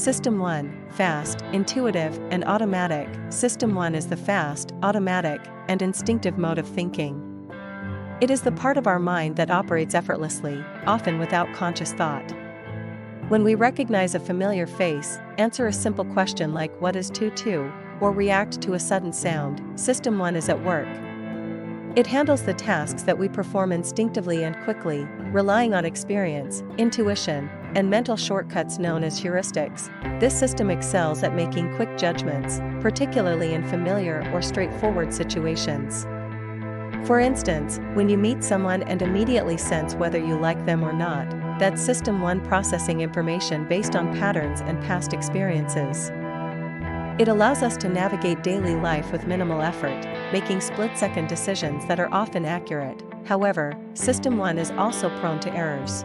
System 1, fast, intuitive, and automatic. System 1 is the fast, automatic, and instinctive mode of thinking. It is the part of our mind that operates effortlessly, often without conscious thought. When we recognize a familiar face, answer a simple question like "What is 22?" or react to a sudden sound, System 1 is at work. It handles the tasks that we perform instinctively and quickly, relying on experience, intuition, and mental shortcuts known as heuristics. This system excels at making quick judgments, particularly in familiar or straightforward situations. For instance, when you meet someone and immediately sense whether you like them or not, that's System 1 processing information based on patterns and past experiences. It allows us to navigate daily life with minimal effort, making split-second decisions that are often accurate. However, System 1 is also prone to errors.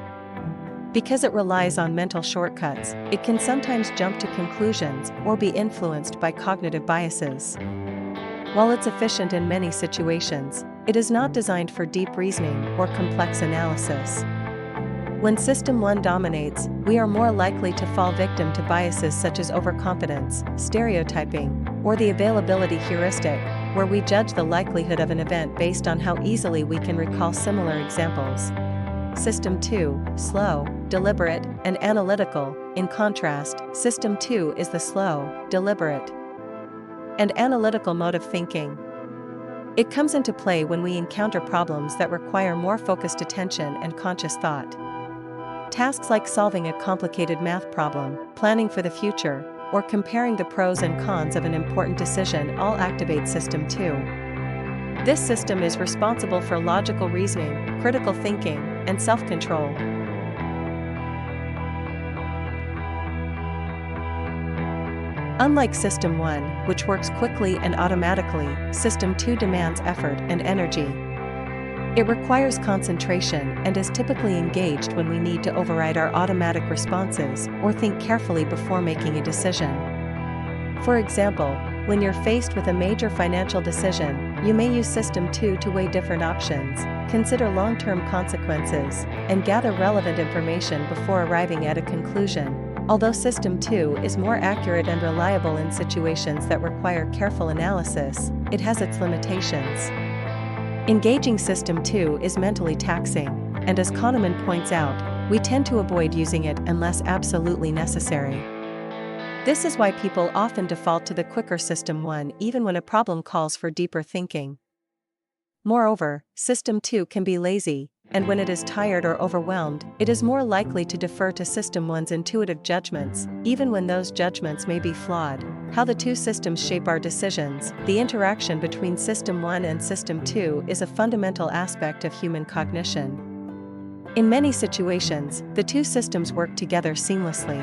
Because it relies on mental shortcuts, it can sometimes jump to conclusions or be influenced by cognitive biases. While it's efficient in many situations, it is not designed for deep reasoning or complex analysis. When System 1 dominates, we are more likely to fall victim to biases such as overconfidence, stereotyping, or the availability heuristic, where we judge the likelihood of an event based on how easily we can recall similar examples. System 2, slow, deliberate, and analytical. In contrast, System 2 is the slow, deliberate, and analytical mode of thinking. It comes into play when we encounter problems that require more focused attention and conscious thought. Tasks like solving a complicated math problem, planning for the future, or comparing the pros and cons of an important decision all activate System 2. This system is responsible for logical reasoning, critical thinking, and self-control. Unlike System 1, which works quickly and automatically, System 2 demands effort and energy. It requires concentration and is typically engaged when we need to override our automatic responses or think carefully before making a decision. For example, when you're faced with a major financial decision, you may use System 2 to weigh different options, consider long-term consequences, and gather relevant information before arriving at a conclusion. Although System 2 is more accurate and reliable in situations that require careful analysis, it has its limitations. Engaging System 2 is mentally taxing, and as Kahneman points out, we tend to avoid using it unless absolutely necessary. This is why people often default to the quicker System 1 even when a problem calls for deeper thinking. Moreover, System 2 can be lazy, and when it is tired or overwhelmed, it is more likely to defer to System 1's intuitive judgments, even when those judgments may be flawed. How the two systems shape our decisions. The interaction between System 1 and System 2 is a fundamental aspect of human cognition. In many situations, the two systems work together seamlessly.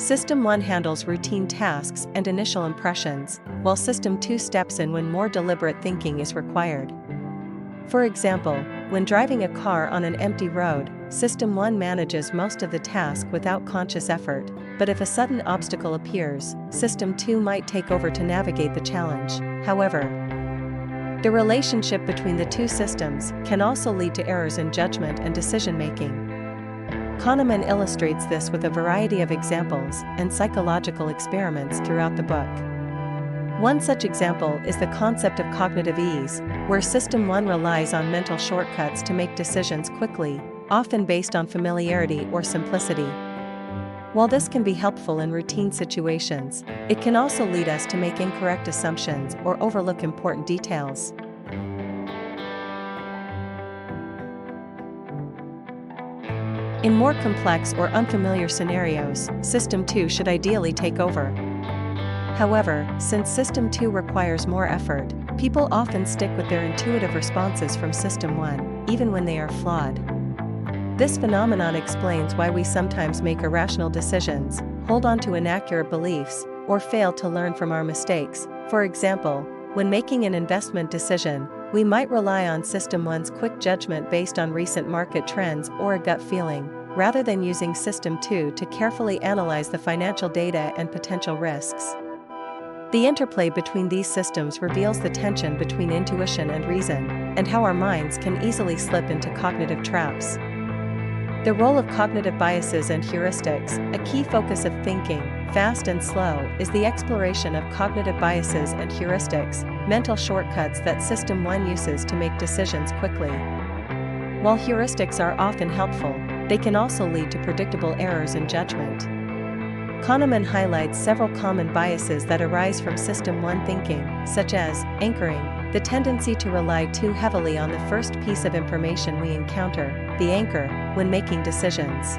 System 1 handles routine tasks and initial impressions, while System 2 steps in when more deliberate thinking is required. For example, when driving a car on an empty road, System 1 manages most of the task without conscious effort, but if a sudden obstacle appears, System 2 might take over to navigate the challenge. However, the relationship between the two systems can also lead to errors in judgment and decision-making. Kahneman illustrates this with a variety of examples and psychological experiments throughout the book. One such example is the concept of cognitive ease, where System 1 relies on mental shortcuts to make decisions quickly, often based on familiarity or simplicity. While this can be helpful in routine situations, it can also lead us to make incorrect assumptions or overlook important details. In more complex or unfamiliar scenarios, System 2 should ideally take over. However, since System 2 requires more effort, people often stick with their intuitive responses from System 1, even when they are flawed. This phenomenon explains why we sometimes make irrational decisions, hold on to inaccurate beliefs, or fail to learn from our mistakes. For example, when making an investment decision, we might rely on System 1's quick judgment based on recent market trends or a gut feeling, rather than using System 2 to carefully analyze the financial data and potential risks. The interplay between these systems reveals the tension between intuition and reason, and how our minds can easily slip into cognitive traps. The role of cognitive biases and heuristics. A key focus of Thinking, Fast and Slow is the exploration of cognitive biases and heuristics, mental shortcuts that System 1 uses to make decisions quickly. While heuristics are often helpful, they can also lead to predictable errors in judgment. Kahneman highlights several common biases that arise from System 1 thinking, such as anchoring, the tendency to rely too heavily on the first piece of information we encounter, the anchor, when making decisions.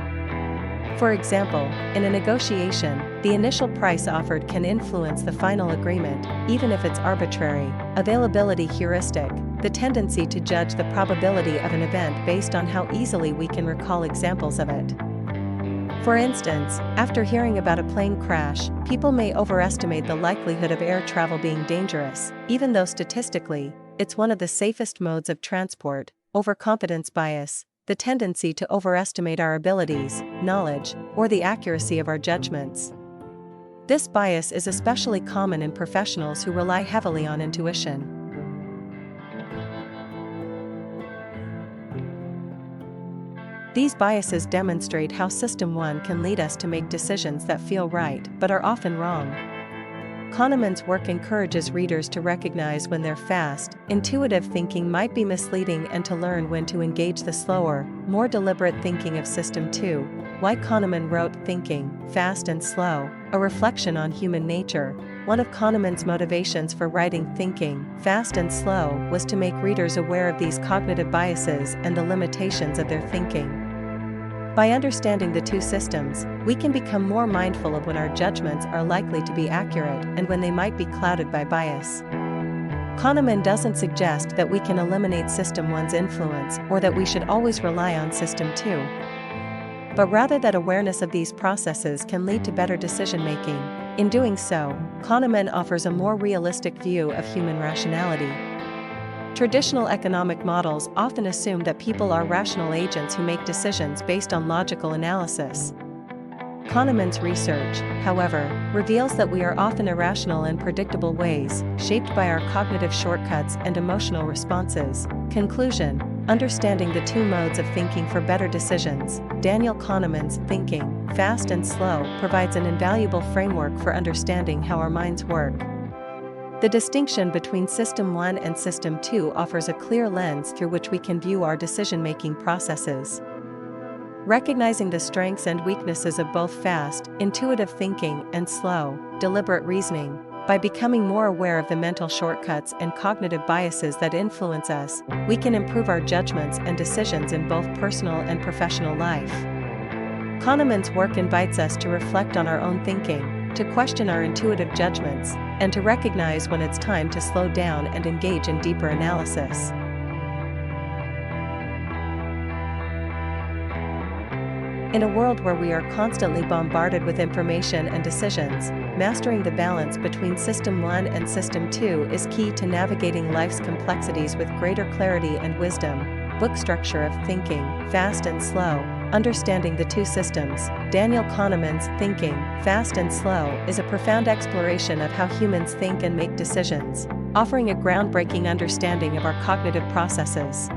For example, in a negotiation, the initial price offered can influence the final agreement, even if it's arbitrary. Availability heuristic, the tendency to judge the probability of an event based on how easily we can recall examples of it. For instance, after hearing about a plane crash, people may overestimate the likelihood of air travel being dangerous, even though statistically, it's one of the safest modes of transport. Overconfidence bias, the tendency to overestimate our abilities, knowledge, or the accuracy of our judgments. This bias is especially common in professionals who rely heavily on intuition. These biases demonstrate how System 1 can lead us to make decisions that feel right but are often wrong. Kahneman's work encourages readers to recognize when their fast, intuitive thinking might be misleading and to learn when to engage the slower, more deliberate thinking of System 2. Why Kahneman wrote Thinking, Fast and Slow, a reflection on human nature. One of Kahneman's motivations for writing Thinking, Fast and Slow was to make readers aware of these cognitive biases and the limitations of their thinking. By understanding the two systems, we can become more mindful of when our judgments are likely to be accurate and when they might be clouded by bias. Kahneman doesn't suggest that we can eliminate System 1's influence or that we should always rely on System 2. But rather that awareness of these processes can lead to better decision-making. In doing so, Kahneman offers a more realistic view of human rationality. Traditional economic models often assume that people are rational agents who make decisions based on logical analysis. Kahneman's research, however, reveals that we are often irrational in predictable ways, shaped by our cognitive shortcuts and emotional responses. Conclusion: understanding the two modes of thinking for better decisions. Daniel Kahneman's Thinking, Fast and Slow provides an invaluable framework for understanding how our minds work. The distinction between System 1 and System 2 offers a clear lens through which we can view our decision-making processes. Recognizing the strengths and weaknesses of both fast, intuitive thinking and slow, deliberate reasoning, by becoming more aware of the mental shortcuts and cognitive biases that influence us, we can improve our judgments and decisions in both personal and professional life. Kahneman's work invites us to reflect on our own thinking, to question our intuitive judgments, and to recognize when it's time to slow down and engage in deeper analysis. In a world where we are constantly bombarded with information and decisions, mastering the balance between System 1 and System 2 is key to navigating life's complexities with greater clarity and wisdom. Book structure of Thinking, Fast and Slow. Understanding the Two Systems. Daniel Kahneman's Thinking, Fast and Slow is a profound exploration of how humans think and make decisions, offering a groundbreaking understanding of our cognitive processes.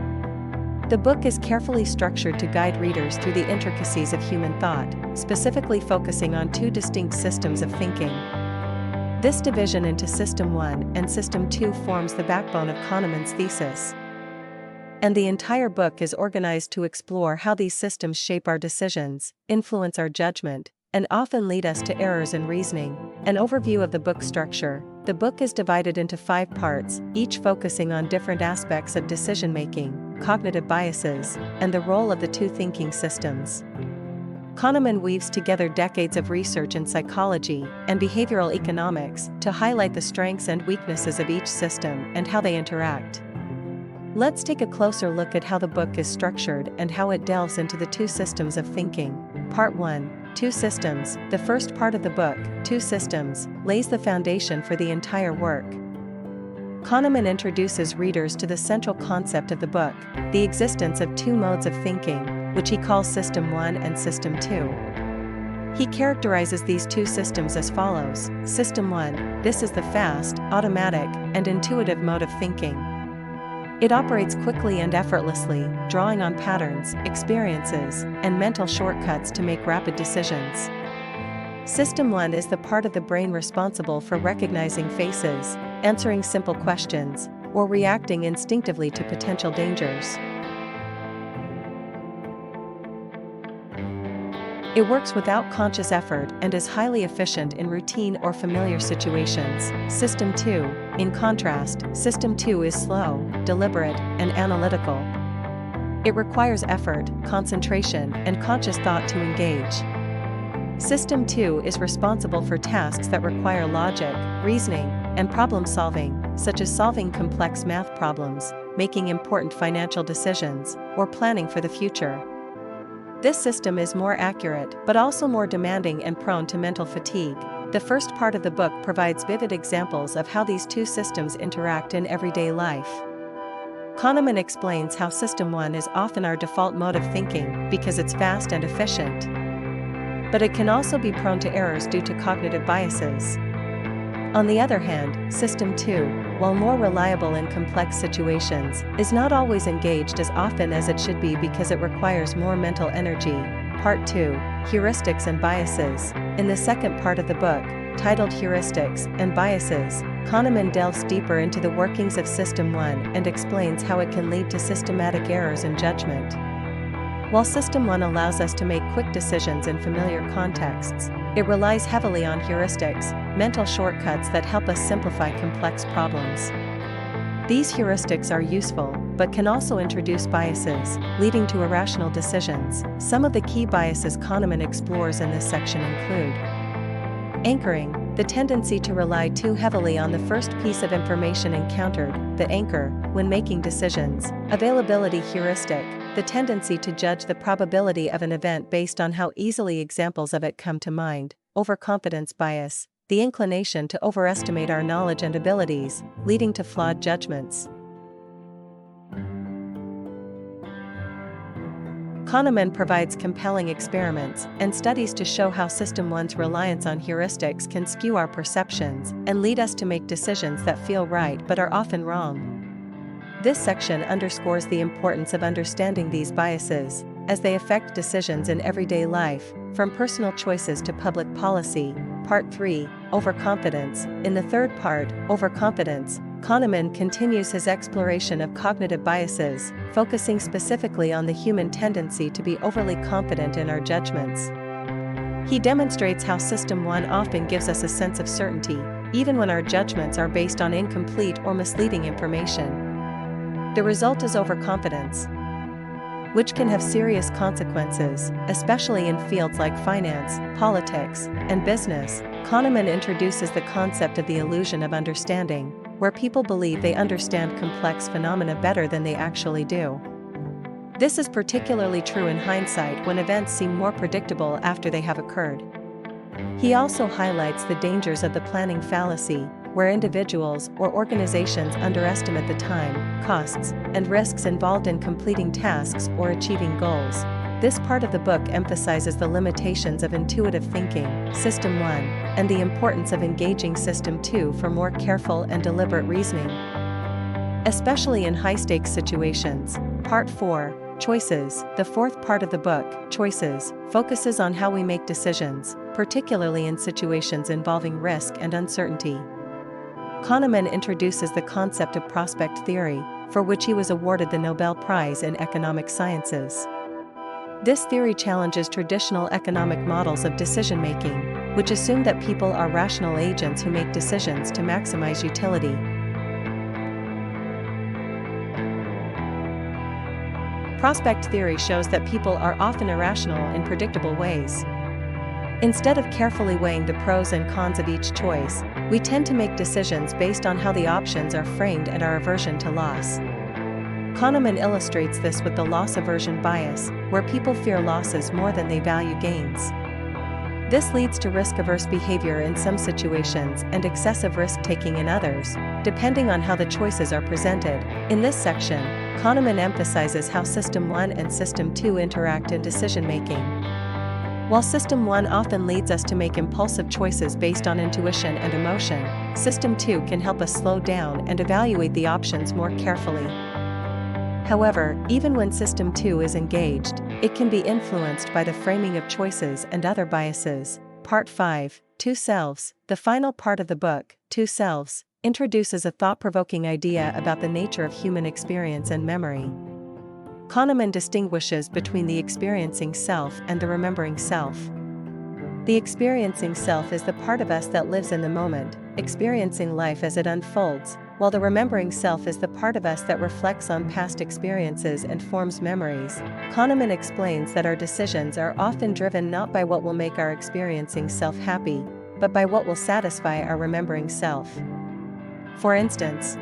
The book is carefully structured to guide readers through the intricacies of human thought, specifically focusing on two distinct systems of thinking. This division into System 1 and System 2 forms the backbone of Kahneman's thesis. And the entire book is organized to explore how these systems shape our decisions, influence our judgment, and often lead us to errors in reasoning. An overview of the book structure. The book is divided into 5 parts, each focusing on different aspects of decision-making, cognitive biases, and the role of the two thinking systems. Kahneman weaves together decades of research in psychology and behavioral economics to highlight the strengths and weaknesses of each system and how they interact. Let's take a closer look at how the book is structured and how it delves into the two systems of thinking. Part 1. Two Systems. The first part of the book, Two Systems, lays the foundation for the entire work. Kahneman introduces readers to the central concept of the book, the existence of two modes of thinking, which he calls System 1 and System 2. He characterizes these two systems as follows. System 1, this is the fast, automatic, and intuitive mode of thinking. It operates quickly and effortlessly, drawing on patterns, experiences, and mental shortcuts to make rapid decisions. System 1 is the part of the brain responsible for recognizing faces, answering simple questions, or reacting instinctively to potential dangers. It works without conscious effort and is highly efficient in routine or familiar situations. System 2, in contrast, System 2 is slow, deliberate, and analytical. It requires effort, concentration, and conscious thought to engage. System 2 is responsible for tasks that require logic, reasoning, and problem solving, such as solving complex math problems, making important financial decisions, or planning for the future. This system is more accurate but also more demanding and prone to mental fatigue. The first part of the book provides vivid examples of how these two systems interact in everyday life. Kahneman explains how System 1 is often our default mode of thinking because it's fast and efficient. But it can also be prone to errors due to cognitive biases. On the other hand, System 2, while more reliable in complex situations, is not always engaged as often as it should be because it requires more mental energy. Part 2, Heuristics and Biases. In the second part of the book, titled Heuristics and Biases, Kahneman delves deeper into the workings of System 1 and explains how it can lead to systematic errors in judgment. While System 1 allows us to make quick decisions in familiar contexts, it relies heavily on heuristics, mental shortcuts that help us simplify complex problems. These heuristics are useful, but can also introduce biases, leading to irrational decisions. Some of the key biases Kahneman explores in this section include anchoring, the tendency to rely too heavily on the first piece of information encountered, the anchor, when making decisions. Availability heuristic, the tendency to judge the probability of an event based on how easily examples of it come to mind. Overconfidence bias, the inclination to overestimate our knowledge and abilities, leading to flawed judgments. Kahneman provides compelling experiments and studies to show how System 1's reliance on heuristics can skew our perceptions and lead us to make decisions that feel right but are often wrong. This section underscores the importance of understanding these biases, as they affect decisions in everyday life, from personal choices to public policy. Part 3, Overconfidence. In the third part, Overconfidence, Kahneman continues his exploration of cognitive biases, focusing specifically on the human tendency to be overly confident in our judgments. He demonstrates how System 1 often gives us a sense of certainty, even when our judgments are based on incomplete or misleading information. The result is overconfidence, which can have serious consequences, especially in fields like finance, politics, and business. Kahneman introduces the concept of the illusion of understanding, where people believe they understand complex phenomena better than they actually do. This is particularly true in hindsight when events seem more predictable after they have occurred. He also highlights the dangers of the planning fallacy, where individuals or organizations underestimate the time, costs, and risks involved in completing tasks or achieving goals. This part of the book emphasizes the limitations of intuitive thinking, System 1, and the importance of engaging System 2 for more careful and deliberate reasoning, especially in high-stakes situations. Part 4, Choices. The fourth part of the book, Choices, focuses on how we make decisions, particularly in situations involving risk and uncertainty. Kahneman introduces the concept of prospect theory, for which he was awarded the Nobel Prize in Economic Sciences. This theory challenges traditional economic models of decision-making, which assume that people are rational agents who make decisions to maximize utility. Prospect theory shows that people are often irrational in predictable ways. Instead of carefully weighing the pros and cons of each choice, we tend to make decisions based on how the options are framed and our aversion to loss. Kahneman illustrates this with the loss aversion bias, where people fear losses more than they value gains. This leads to risk-averse behavior in some situations and excessive risk-taking in others, depending on how the choices are presented. In this section, Kahneman emphasizes how System 1 and System 2 interact in decision-making. While System 1 often leads us to make impulsive choices based on intuition and emotion, System 2 can help us slow down and evaluate the options more carefully. However, even when System 2 is engaged, it can be influenced by the framing of choices and other biases. Part 5, Two Selves. The final part of the book, Two Selves, introduces a thought-provoking idea about the nature of human experience and memory. Kahneman distinguishes between the experiencing self and the remembering self. The experiencing self is the part of us that lives in the moment, experiencing life as it unfolds, while the remembering self is the part of us that reflects on past experiences and forms memories. Kahneman explains that our decisions are often driven not by what will make our experiencing self happy, but by what will satisfy our remembering self. For instance,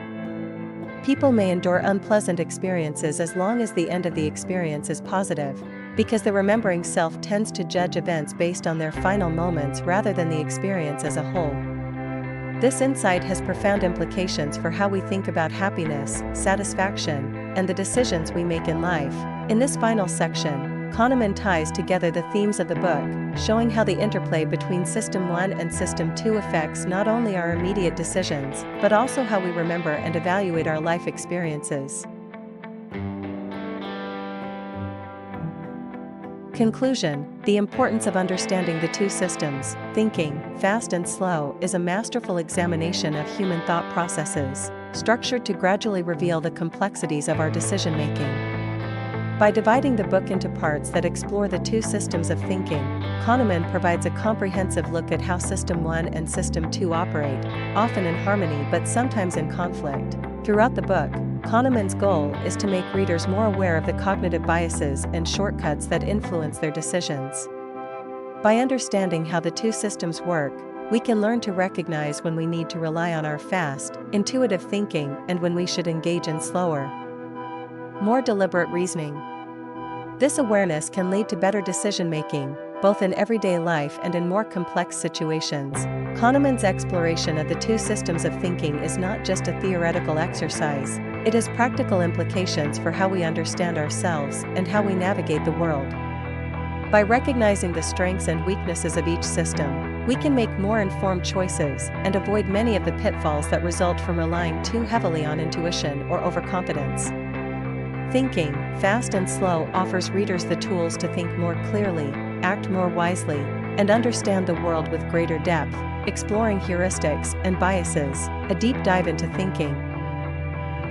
people may endure unpleasant experiences as long as the end of the experience is positive, because the remembering self tends to judge events based on their final moments rather than the experience as a whole. This insight has profound implications for how we think about happiness, satisfaction, and the decisions we make in life. In this final section, Kahneman ties together the themes of the book, showing how the interplay between System 1 and System 2 affects not only our immediate decisions, but also how we remember and evaluate our life experiences. Conclusion: the importance of understanding the two systems, thinking, fast and slow, is a masterful examination of human thought processes, structured to gradually reveal the complexities of our decision-making. By dividing the book into parts that explore the two systems of thinking, Kahneman provides a comprehensive look at how System 1 and System 2 operate, often in harmony but sometimes in conflict. Throughout the book, Kahneman's goal is to make readers more aware of the cognitive biases and shortcuts that influence their decisions. By understanding how the two systems work, we can learn to recognize when we need to rely on our fast, intuitive thinking and when we should engage in slower, more deliberate reasoning. This awareness can lead to better decision-making, both in everyday life and in more complex situations. Kahneman's exploration of the two systems of thinking is not just a theoretical exercise, it has practical implications for how we understand ourselves and how we navigate the world. By recognizing the strengths and weaknesses of each system, we can make more informed choices and avoid many of the pitfalls that result from relying too heavily on intuition or overconfidence. Thinking, Fast and Slow offers readers the tools to think more clearly, act more wisely, and understand the world with greater depth, exploring heuristics and biases, a deep dive into thinking.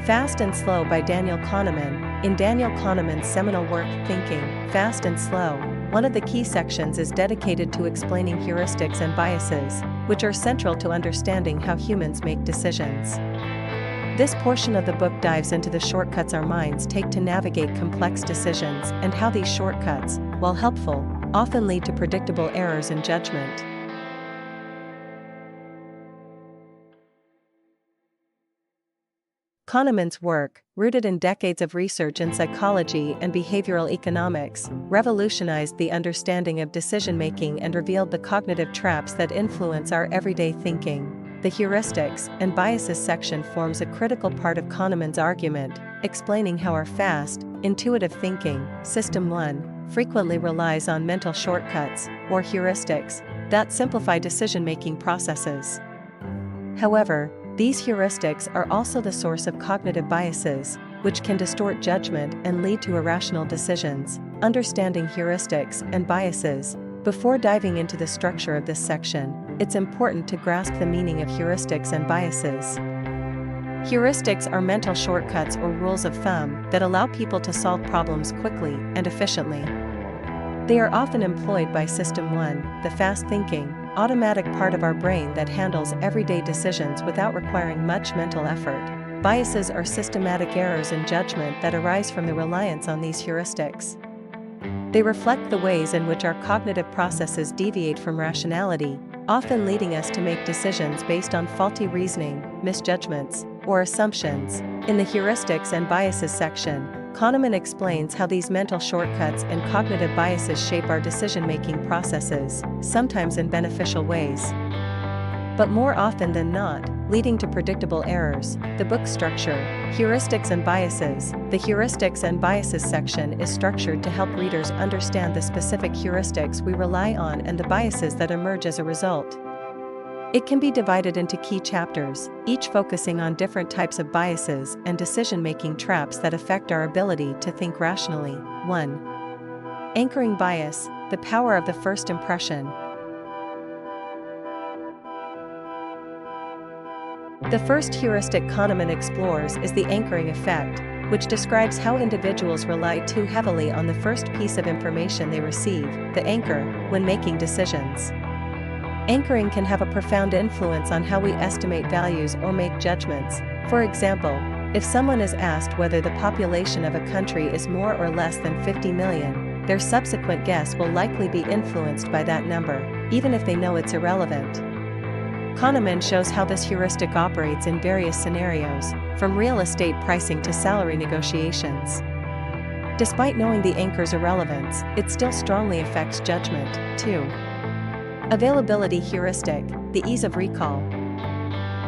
Fast and Slow by Daniel Kahneman. In Daniel Kahneman's seminal work Thinking, Fast and Slow, one of the key sections is dedicated to explaining heuristics and biases, which are central to understanding how humans make decisions. This portion of the book dives into the shortcuts our minds take to navigate complex decisions and how these shortcuts, while helpful, often lead to predictable errors in judgment. Kahneman's work, rooted in decades of research in psychology and behavioral economics, revolutionized the understanding of decision-making and revealed the cognitive traps that influence our everyday thinking. The heuristics and biases section forms a critical part of Kahneman's argument, explaining how our fast, intuitive thinking, System 1, frequently relies on mental shortcuts, or heuristics, that simplify decision-making processes. However, these heuristics are also the source of cognitive biases, which can distort judgment and lead to irrational decisions. Understanding heuristics and biases. Before diving into the structure of this section, it's important to grasp the meaning of heuristics and biases. Heuristics are mental shortcuts or rules of thumb that allow people to solve problems quickly and efficiently. They are often employed by System 1, the fast-thinking, automatic part of our brain that handles everyday decisions without requiring much mental effort. Biases are systematic errors in judgment that arise from the reliance on these heuristics. They reflect the ways in which our cognitive processes deviate from rationality, often leading us to make decisions based on faulty reasoning, misjudgments, or assumptions. In the heuristics and biases section, Kahneman explains how these mental shortcuts and cognitive biases shape our decision-making processes, sometimes in beneficial ways, but more often than not, leading to predictable errors. The book structure, Heuristics and Biases. The Heuristics and Biases section is structured to help readers understand the specific heuristics we rely on and the biases that emerge as a result. It can be divided into key chapters, each focusing on different types of biases and decision-making traps that affect our ability to think rationally. 1. Anchoring bias, the power of the first impression. The first heuristic Kahneman explores is the anchoring effect, which describes how individuals rely too heavily on the first piece of information they receive, the anchor, when making decisions. Anchoring can have a profound influence on how we estimate values or make judgments. For example, if someone is asked whether the population of a country is more or less than 50 million, their subsequent guess will likely be influenced by that number, even if they know it's irrelevant. Kahneman shows how this heuristic operates in various scenarios, from real estate pricing to salary negotiations. Despite knowing the anchor's irrelevance, it still strongly affects judgment. 2. Availability heuristic, the ease of recall.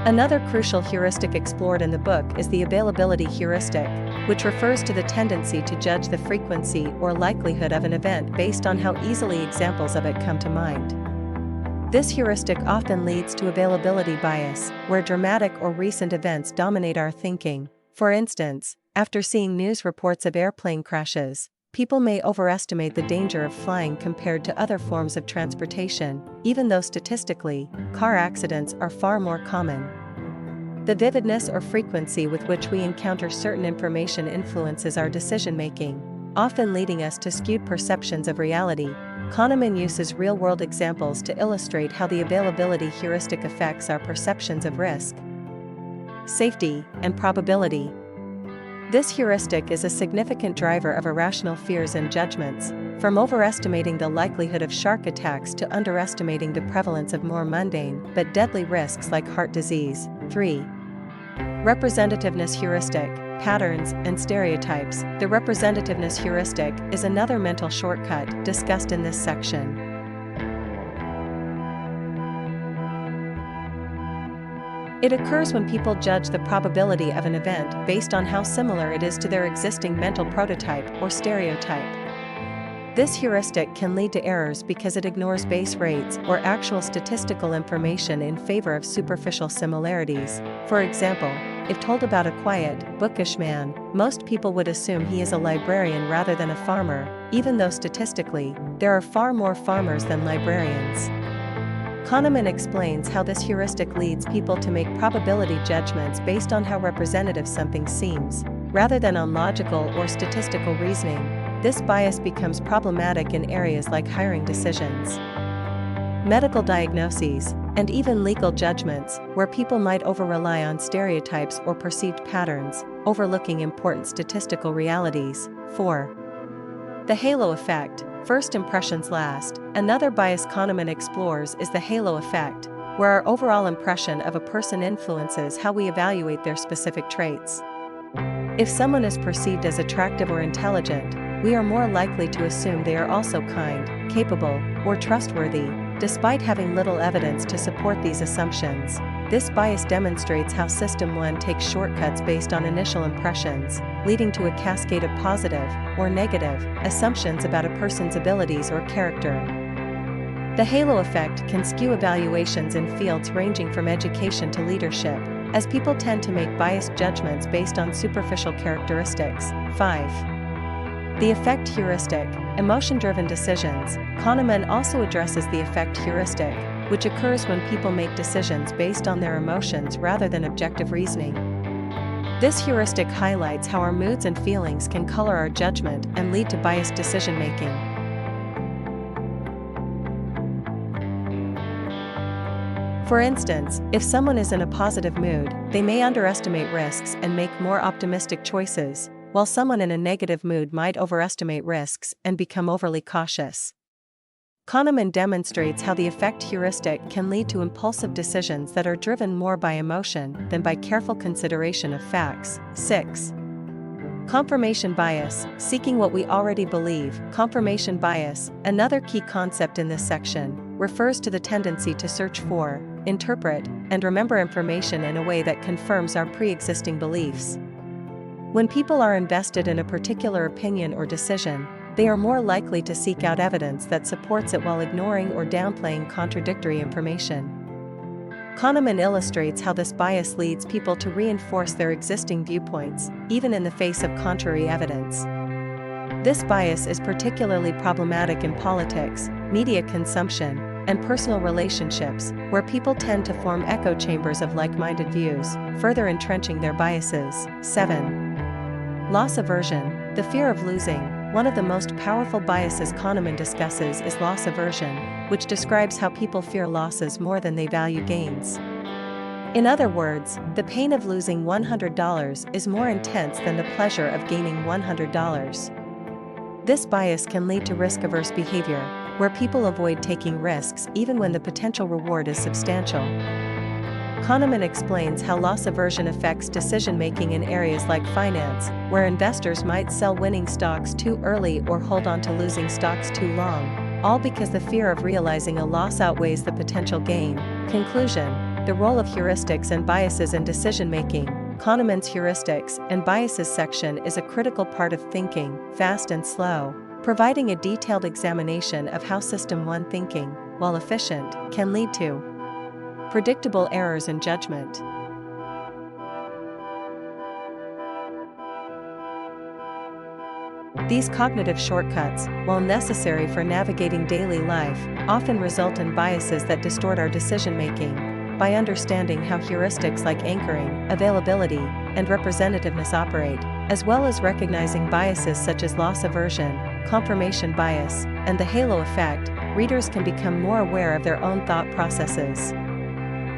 Another crucial heuristic explored in the book is the availability heuristic, which refers to the tendency to judge the frequency or likelihood of an event based on how easily examples of it come to mind. This heuristic often leads to availability bias, where dramatic or recent events dominate our thinking. For instance, after seeing news reports of airplane crashes, people may overestimate the danger of flying compared to other forms of transportation, even though statistically, car accidents are far more common. The vividness or frequency with which we encounter certain information influences our decision-making, often leading us to skewed perceptions of reality. Kahneman uses real-world examples to illustrate how the availability heuristic affects our perceptions of risk, safety, and probability. This heuristic is a significant driver of irrational fears and judgments, from overestimating the likelihood of shark attacks to underestimating the prevalence of more mundane but deadly risks like heart disease. 3. Representativeness heuristic, patterns and stereotypes. The representativeness heuristic is another mental shortcut discussed in this section. It occurs when people judge the probability of an event based on how similar it is to their existing mental prototype or stereotype. This heuristic can lead to errors because it ignores base rates or actual statistical information in favor of superficial similarities. For example, if told about a quiet, bookish man, most people would assume he is a librarian rather than a farmer, even though statistically, there are far more farmers than librarians. Kahneman explains how this heuristic leads people to make probability judgments based on how representative something seems, rather than on logical or statistical reasoning. This bias becomes problematic in areas like hiring decisions, medical diagnoses, and even legal judgments, where people might over-rely on stereotypes or perceived patterns, overlooking important statistical realities. 4. The halo effect. First impressions last. Another bias Kahneman explores is the halo effect, where our overall impression of a person influences how we evaluate their specific traits. If someone is perceived as attractive or intelligent, we are more likely to assume they are also kind, capable, or trustworthy, despite having little evidence to support these assumptions. This bias demonstrates how System 1 takes shortcuts based on initial impressions, leading to a cascade of positive, or negative, assumptions about a person's abilities or character. The halo effect can skew evaluations in fields ranging from education to leadership, as people tend to make biased judgments based on superficial characteristics. 5. The effect heuristic. Emotion-driven decisions. Kahneman also addresses the effect heuristic, which occurs when people make decisions based on their emotions rather than objective reasoning. This heuristic highlights how our moods and feelings can color our judgment and lead to biased decision-making. For instance, if someone is in a positive mood, they may underestimate risks and make more optimistic choices, while someone in a negative mood might overestimate risks and become overly cautious. Kahneman demonstrates how the effect heuristic can lead to impulsive decisions that are driven more by emotion than by careful consideration of facts. 6. Confirmation bias, seeking what we already believe. Confirmation bias, another key concept in this section, refers to the tendency to search for, interpret, and remember information in a way that confirms our pre-existing beliefs. When people are invested in a particular opinion or decision, they are more likely to seek out evidence that supports it while ignoring or downplaying contradictory information. Kahneman illustrates how this bias leads people to reinforce their existing viewpoints, even in the face of contrary evidence. This bias is particularly problematic in politics, media consumption, and personal relationships, where people tend to form echo chambers of like-minded views, further entrenching their biases. 7. Loss aversion, the fear of losing. One of the most powerful biases Kahneman discusses is loss aversion, which describes how people fear losses more than they value gains. In other words, the pain of losing $100 is more intense than the pleasure of gaining $100. This bias can lead to risk-averse behavior, where people avoid taking risks even when the potential reward is substantial. Kahneman explains how loss aversion affects decision-making in areas like finance, where investors might sell winning stocks too early or hold on to losing stocks too long, all because the fear of realizing a loss outweighs the potential gain. Conclusion: the role of heuristics and biases in decision-making. Kahneman's Heuristics and Biases section is a critical part of Thinking, Fast and Slow, providing a detailed examination of how System 1 thinking, while efficient, can lead to predictable errors in judgment. These cognitive shortcuts, while necessary for navigating daily life, often result in biases that distort our decision-making. By understanding how heuristics like anchoring, availability, and representativeness operate, as well as recognizing biases such as loss aversion, confirmation bias, and the halo effect, readers can become more aware of their own thought processes.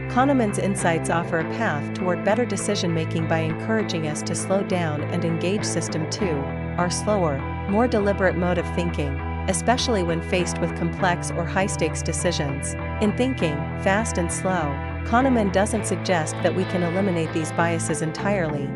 Kahneman's insights offer a path toward better decision-making by encouraging us to slow down and engage System 2, our slower, more deliberate mode of thinking, especially when faced with complex or high-stakes decisions. In Thinking, Fast and Slow, Kahneman doesn't suggest that we can eliminate these biases entirely,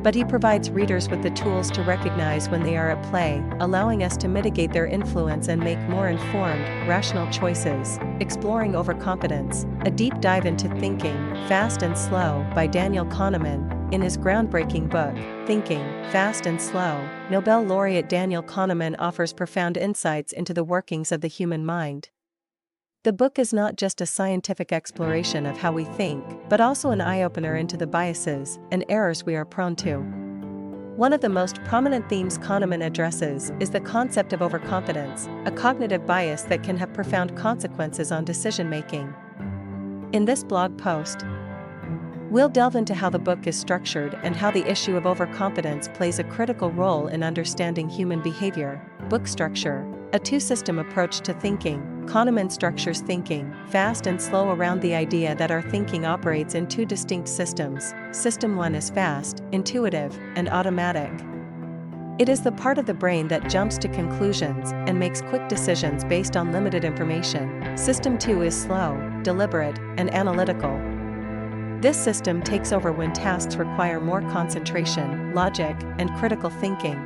but he provides readers with the tools to recognize when they are at play, allowing us to mitigate their influence and make more informed, rational choices. Exploring Overconfidence, a deep dive into Thinking, Fast and Slow by Daniel Kahneman. In his groundbreaking book, Thinking, Fast and Slow, Nobel laureate Daniel Kahneman offers profound insights into the workings of the human mind. The book is not just a scientific exploration of how we think, but also an eye-opener into the biases and errors we are prone to. One of the most prominent themes Kahneman addresses is the concept of overconfidence, a cognitive bias that can have profound consequences on decision-making. In this blog post, we'll delve into how the book is structured and how the issue of overconfidence plays a critical role in understanding human behavior. Book structure: a two-system approach to thinking. Kahneman structures Thinking, Fast and Slow around the idea that our thinking operates in two distinct systems. System 1 is fast, intuitive, and automatic. It is the part of the brain that jumps to conclusions and makes quick decisions based on limited information. System 2 is slow, deliberate, and analytical. This system takes over when tasks require more concentration, logic, and critical thinking.